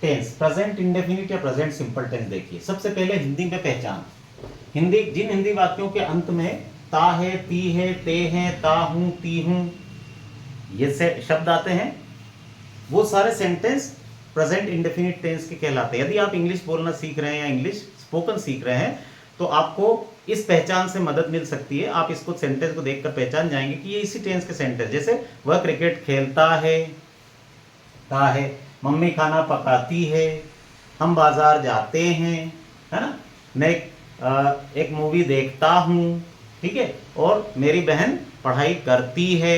Tense, present indefinite या present simple tense. देखिए सबसे पहले हिंदी में पहचान। जिन हिंदी वाक्यों के अंत में ता है, ती है, ते हैं, ता हूं, ती हूं, ये से शब्द आते हैं, वो सारे सेंटेंस प्रेजेंट इंडेफिनिट टेंस के कहलाते हैं। यदि आप इंग्लिश बोलना सीख रहे हैं या इंग्लिश स्पोकन सीख रहे हैं तो आपको इस पहचान से मदद मिल सकती है। आप इसको सेंटेंस को देखकर पहचान जाएंगे कि ये इसी टेंस के सेंटेंस, जैसे वह क्रिकेट खेलता है, ता है, मम्मी खाना पकाती है, हम बाजार जाते हैं, है ना, मैं एक मूवी देखता हूँ, ठीक है, और मेरी बहन पढ़ाई करती है,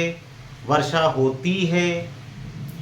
वर्षा होती है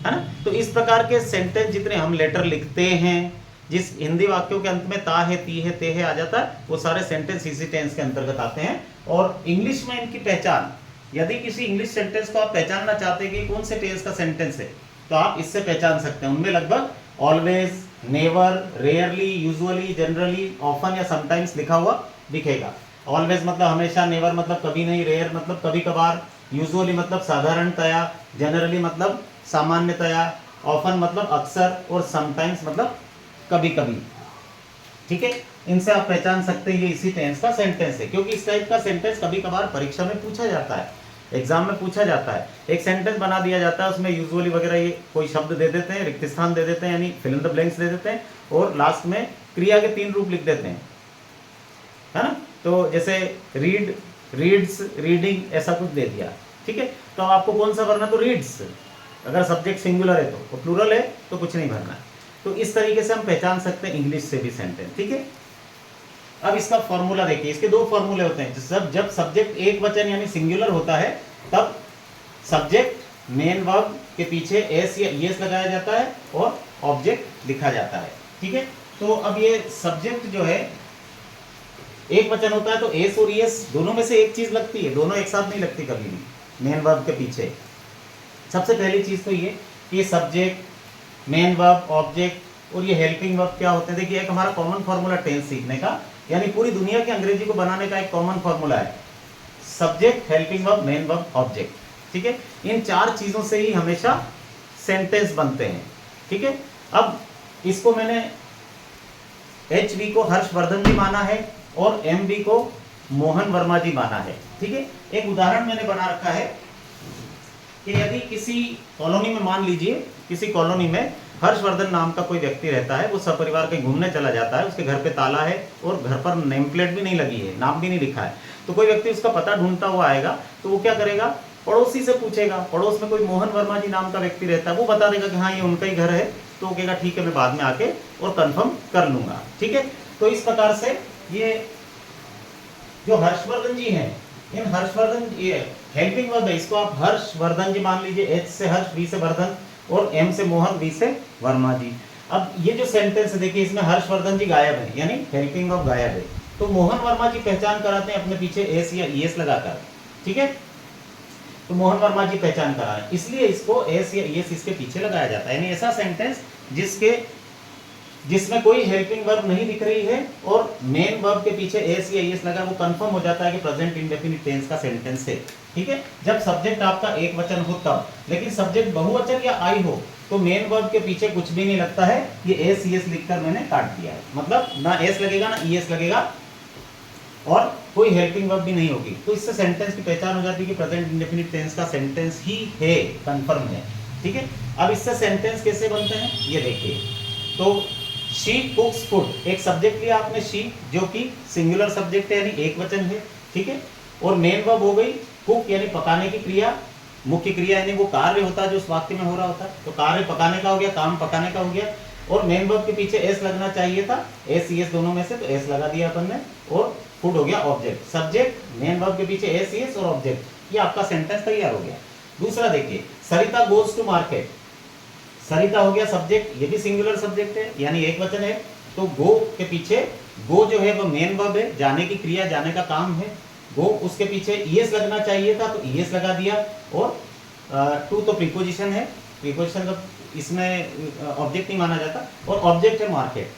ना। तो इस प्रकार के सेंटेंस जितने हम लेटर लिखते हैं, जिस हिंदी वाक्यों के अंत में ता है, ती है, ते है आ जाता है, वो सारे सेंटेंस इसी टेंस के अंतर्गत आते हैं। और इंग्लिश में इनकी पहचान, यदि किसी इंग्लिश सेंटेंस को आप पहचानना चाहते हैं कि कौन से टेंस का सेंटेंस है, तो आप इससे पहचान सकते हैं। उनमें लगभग always, never, rarely, usually, generally, often या समटाइम्स लिखा हुआ दिखेगा। ऑलवेज मतलब हमेशा, नेवर मतलब कभी नहीं, रेयर मतलब कभी कभार, यूजुअली मतलब साधारणतया, जनरली मतलब सामान्यतया, ऑफन मतलब अक्सर, और समटाइम्स मतलब कभी कभी, ठीक है। इनसे आप पहचान सकते हैं ये इसी टेंस का सेंटेंस है, क्योंकि इस टाइप का सेंटेंस कभी कभार परीक्षा में पूछा जाता है, एग्जाम में पूछा जाता है। एक सेंटेंस बना दिया जाता है, उसमें यूजुअली वगैरह ये कोई शब्द दे देते हैं, रिक्त स्थान दे देते हैं, यानी फिल इन द ब्लैंक्स दे देते हैं, और लास्ट में क्रिया के 3 रूप लिख देते हैं, है ना। तो जैसे रीड, रीड्स, रीडिंग, ऐसा कुछ दे दिया, ठीक है। तो आपको कौन सा भरना, तो रीड्स, अगर सब्जेक्ट सिंगुलर है तो, और प्लूरल है तो कुछ नहीं भरना है। तो इस तरीके से हम पहचान सकते हैं इंग्लिश से भी सेंटेंस, ठीक है। अब इसका फॉर्मूला देखिए, इसके 2 फॉर्मूले होते हैं। जब सब्जेक्ट एक वचन यानी सिंगुलर होता है, तब सब्जेक्ट मेन वर्ब के पीछे एस या ईएस लगाया जाता है और ऑब्जेक्ट लिखा जाता है, ठीक है। तो अब ये सब्जेक्ट जो है एक वचन होता है तो एस और ईएस दोनों में से एक चीज लगती है, दोनों एक साथ नहीं लगती कभी भी मेन वर्ब के पीछे। सबसे पहली चीज तो ये कि सब्जेक्ट, मेन वर्ब, ऑब्जेक्ट और ये हेल्पिंग वर्ब क्या होते हैं। देखिए एक हमारा कॉमन फार्मूला टेंस सीखने का, यानी पूरी दुनिया की अंग्रेजी को बनाने का एक कॉमन फार्मूला है, subject, helping verb, main verb, object, ठीक है। इन 4 चीजों से ही हमेशा सेंटेंस बनते हैं, ठीक है। अब इसको मैंने HV को हर्षवर्धन जी माना है और MV को मोहन वर्मा जी माना है, ठीक है। एक उदाहरण मैंने बना रखा है कि यदि किसी कॉलोनी में, मान लीजिए किसी कॉलोनी में हर्षवर्धन नाम का कोई व्यक्ति रहता है, वो सपरिवार कहीं घूमने चला जाता है, उसके घर पे ताला है और घर पर नेम प्लेट भी नहीं लगी है, नाम भी नहीं लिखा है। तो कोई व्यक्ति उसका पता ढूंढता हुआ आएगा, तो वो क्या करेगा, पड़ोसी से पूछेगा, पड़ोस में कोई मोहन वर्मा जी नाम का व्यक्ति रहता है, वो बता देगा कि हाँ ये उनका ही घर है, तो वो कहेगा ठीक है मैं बाद में आके और कंफर्म कर लूंगा, ठीक है। तो इस प्रकार से ये जो हर्षवर्धन जी हैं, इन हर्षवर्धन, ये हेल्पिंग वर्ब है, इसको आप हर्षवर्धन जी मान लीजिए, H से हर्ष, V से वर्धन और M से मोहन, V से वर्मा जी। अब ये जो सेंटेंस है देखिए, इसमें हर्षवर्धन जी गायब है, यानी हेल्पिंग वर्ब गायब है, तो मोहन वर्मा जी पहचान कराते हैं अपने पीछे एस या ईएस लगाकर, ठीक है। तो मोहन वर्मा जी पहचान करा है, इसलिए इसको एस या ईएस इसके पीछे लगाया जाता है, यानी ऐसा सेंटेंस जिसमें कोई हेल्पिंग वर्ब नहीं दिख रही है और मेन वर्ब के पीछे एस या ईएस लगा, वो कंफर्म हो जाता है कि प्रेजेंट इंडेफिनिट टेंस का सेंटेंस है, ठीक है। जब सब्जेक्ट आपका एक वचन हो तब, लेकिन सब्जेक्ट बहुवचन या आई हो तो मेन वर्ब के पीछे कुछ भी नहीं लगता है, ये एस ईएस लिखकर मैंने काट दिया है, मतलब ना एस लगेगा ना ईएस लगेगा और कोई हेल्पिंग वर्ब भी नहीं होगी। तो इससे सेंटेंस की पहचान हो जाती है कि प्रेजेंट इंडेफिनिट टेंस का सेंटेंस ही है, कंफर्म है, ठीक है। अब इससे सेंटेंस कैसे बनते हैं ये देखिए। तो शी कुक्स फूड, एक सब्जेक्ट लिया आपने शी, जो कि सिंगुलर सब्जेक्ट है यानी एक वचन है, ठीक है। और मेन वर्ब हो गई कुक यानी पकाने की क्रिया, मुख्य क्रिया यानी वो कार्य होता है जो उस वाक्य में हो रहा होता है, तो कार्य पकाने का हो गया, काम पकाने का हो गया। और मेन वर्ब के पीछे एस लगना चाहिए था, एस ईएस दोनों में से, तो एस लगा दिया अपन ने, और फूड हो गया ऑब्जेक्ट। सब्जेक्ट, मेन वर्ब के पीछे एस ईएस और ऑब्जेक्ट, ये आपका सेंटेंस तैयार हो गया। दूसरा देखिए, सरिता गोज टू मार्केट, सरिता हो गया सब्जेक्ट, ये भी सिंगुलर सब्जेक्ट है यानी एक वचन है, तो गो के पीछे, गो जो है वो मेन वर्ब है, जाने की क्रिया, जाने का काम है, गो, उसके पीछे ईएस लगना चाहिए था तो ईएस लगा दिया, और टू तो प्रीपोजिशन है, प्रीपोजिशन का इसमें ऑब्जेक्ट नहीं माना जाता, और ऑब्जेक्ट है मार्केट,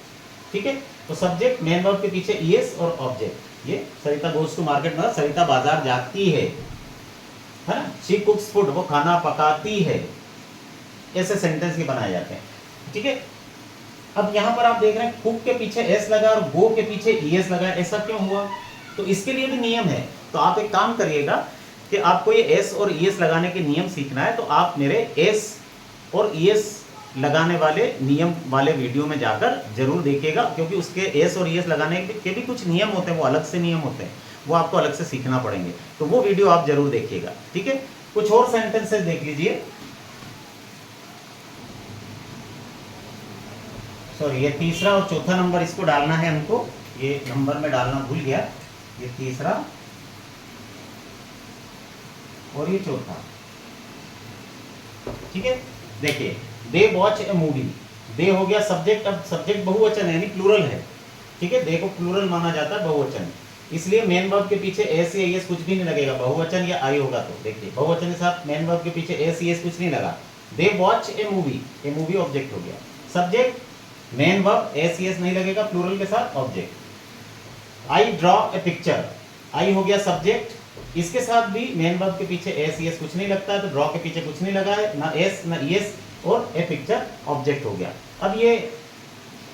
ठीक है। तो सब्जेक्ट, मेन वर्ब के पीछे ईएस और ऑब्जेक्ट, ये सरिता गोज टू मार्केट मतलब सरिता बाजार जाती है ना। शी कुक्स फूड, वो खाना पकाती है, ऐसे सेंटेंस के बनाए जाते हैं, ठीक है। अब यहाँ पर आप देख रहे हैं कुक के पीछे एस लगा और गो के पीछे ईएस लगा, ऐसा क्यों हुआ? तो इसके लिए भी नियम है। तो आप एक काम करिएगा कि आपको ये एस और ईएस लगाने के नियम सीखना है, तो आप मेरे एस और ईएस लगाने वाले नियम वाले वीडियो में जाकर जरूर देखिएगा, क्योंकि उसके एस और ईएस लगाने के भी कुछ नियम होते हैं, वो अलग से नियम होते हैं, वो आपको अलग से सीखना पड़ेंगे। तो वो वीडियो आप जरूर देखिएगा, ठीक है। कुछ और सेंटेंसेस देख लीजिए। सॉरी, ये तीसरा और चौथा नंबर इसको डालना है हमको, ये नंबर में डालना भूल गया। ये तीसरा और ये चौथा, ठीक है। देखिए, दे वॉच ए मूवी, दे हो गया सब्जेक्ट, अब सब्जेक्ट बहुवचन है यानी प्लूरल है, ठीक है। दे को प्लूरल माना जाता है, बहुवचन, इसलिए मेन वर्ब के पीछे एस या एस कुछ भी नहीं लगेगा, बहुवचन या आई होगा। तो देखिए, बहुवचन के साथ मेन वर्ब के पीछे एस एस कुछ नहीं लगा। They watch a movie, a movie object हो गया, subject main verb S S नहीं लगेगा, प्लूरल के साथ object. I draw a picture, I हो गया सब्जेक्ट, इसके साथ भी मेन वर्ब के पीछे एस एस कुछ नहीं लगता है, तो ड्रॉ के पीछे कुछ नहीं लगा है, ना एस ना एस, और ए पिक्चर ऑब्जेक्ट हो गया। अब ये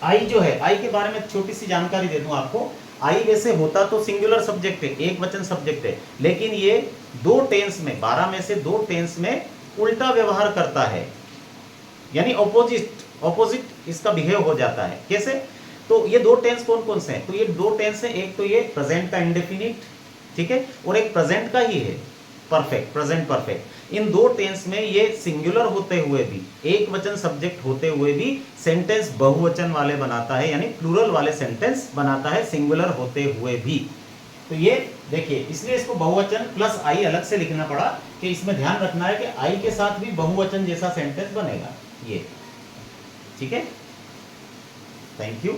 आई जो है, आई के बारे में छोटी सी जानकारी दे दूं आपको। आई वैसे होता तो सिंगुलर सब्जेक्ट है, एक वचन सब्जेक्ट है, लेकिन ये दो टेंस में, 12 में से 2 टेंस में उल्टा व्यवहार करता है, यानी ऑपोजिट इसका बिहेव हो जाता है। कैसे? तो ये 2 टेंस कौन कौन से हैं? तो ये 2 टेंस हैं, एक तो ये प्रेजेंट का इंडेफिनिट, ठीक है, और एक प्रेजेंट का ही है परफेक्ट, प्रेजेंट परफेक्ट। इन 2 टेंस में ये सिंगुलर होते हुए भी, एक वचन सब्जेक्ट होते हुए भी सेंटेंस बहुवचन वाले बनाता है, यानी प्लूरल वाले सेंटेंस बनाता है सिंगुलर होते हुए भी। तो ये देखिए, इसलिए इसको बहुवचन प्लस आई अलग से लिखना पड़ा, कि इसमें ध्यान रखना है कि आई के साथ भी बहुवचन जैसा सेंटेंस बनेगा ये, ठीक है। Thank you.